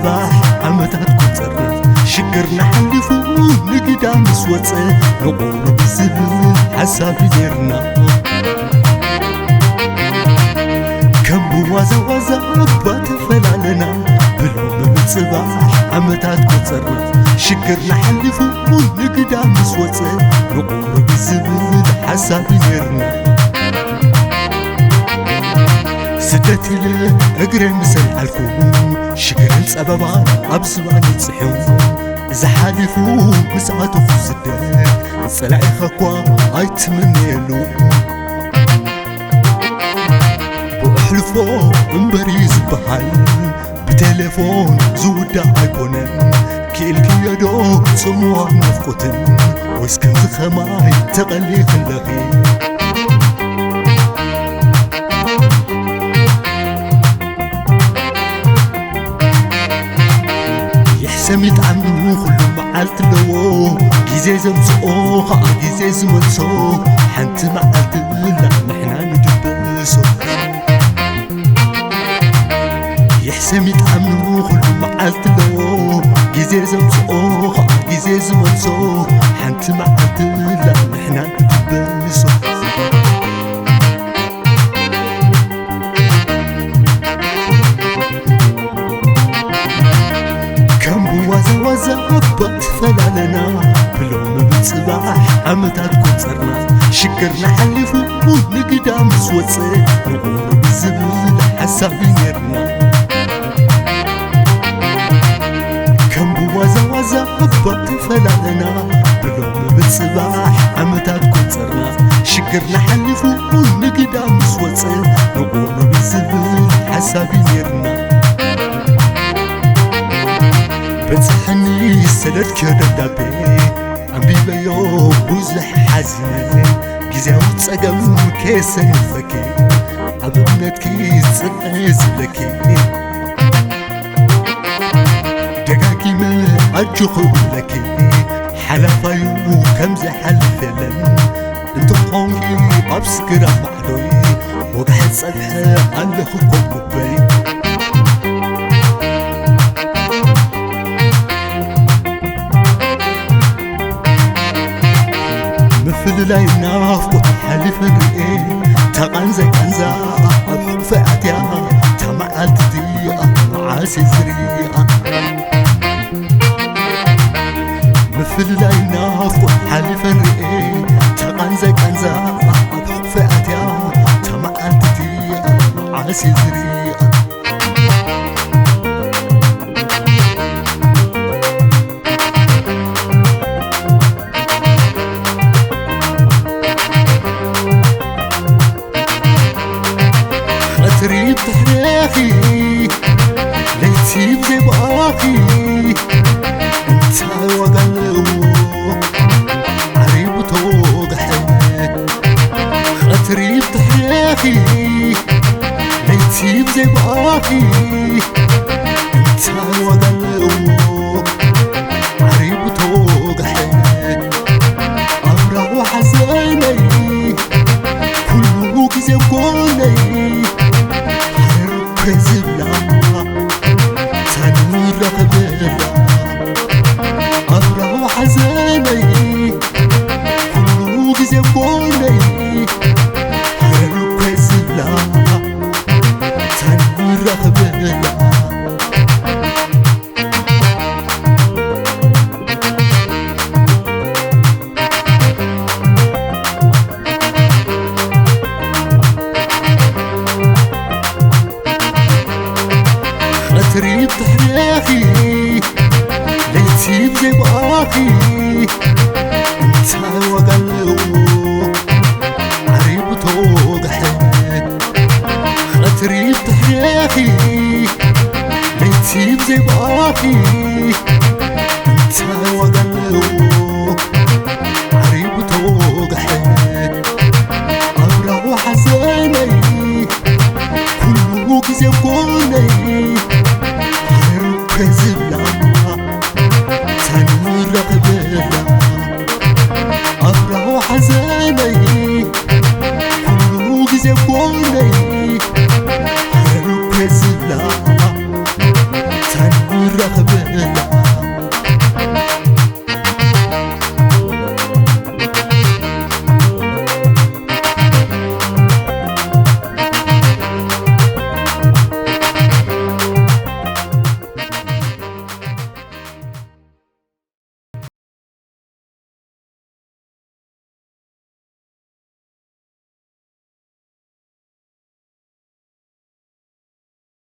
بمصباح عمتات كترنا شكرنا حلفو نقدام سوصة نقول بزبل حسابي ديرنا كم بوازا وازا باتفلالنا بلو بمصباح عمتات كترنا شكرنا حلفو نقدام سوصة نقول بزبل حسابي ديرنا سدتي له اقري مسل حالكم شكرا سببان ابسبان يتصحون اذا حالفو مسعاتو في سدت صلعي خكوا ايتمنيلو بأحلفو انبريز بحال بتليفون زودا ايكونن كيل كيادو صموا نفقوتن ويسكن زخماي تقلي خلقي سميت عنه كل معالت لو جيزي زمزقو خا جيزي زملسو حنت معالت لا نحنا ندبسو يحسميت عنه كل معالت لو جيزي زمزقو خا جيزي زملسو حنت معالت لا نحنا ندبسو زعبت فلالنا بلوم بصباح عمتات كترنا شكرنا حلفو نقدام سوصة نقول بزبل حسابي نيرنا كم بوازا زعبت فلالنا بلوم بصباح عمتات كترنا شكرنا حلفو نقدام سوصة نقول بزبل حسابي نيرنا بتحني سلت كدبابي عم بيبيو بوزح حزين جزاو تصقم كيسن فكي عبنتكي تصنعز لكي دقاكي ما أجخو لكي حلفايو كمز حلفلن انتو قومي أبسكرا معلوي وقحت صلحة على خكم مبين مثل لا ينافق حلف الرئي تغنزي كنزا أبحب فأتيا تمعالت ديئة معاسي زريئة مثل لا ينافق حلف الرئي تغنزي كنزا أبحب فأتيا تمعالت ديئة معاسي زريئة تريد تحريخي ليتيب زي باقي انت وقلو عريب توضحي تريد تحريخي ليتيب زي باقي انت وقلو عريب توضحي أمره وحزاني كله كزي وكوني كزبلا تنور قبلا أفرح وحزاني كله جزي بوني حلو كزبلا تنور قبلا تريد تحريخي ليتيب زي باقي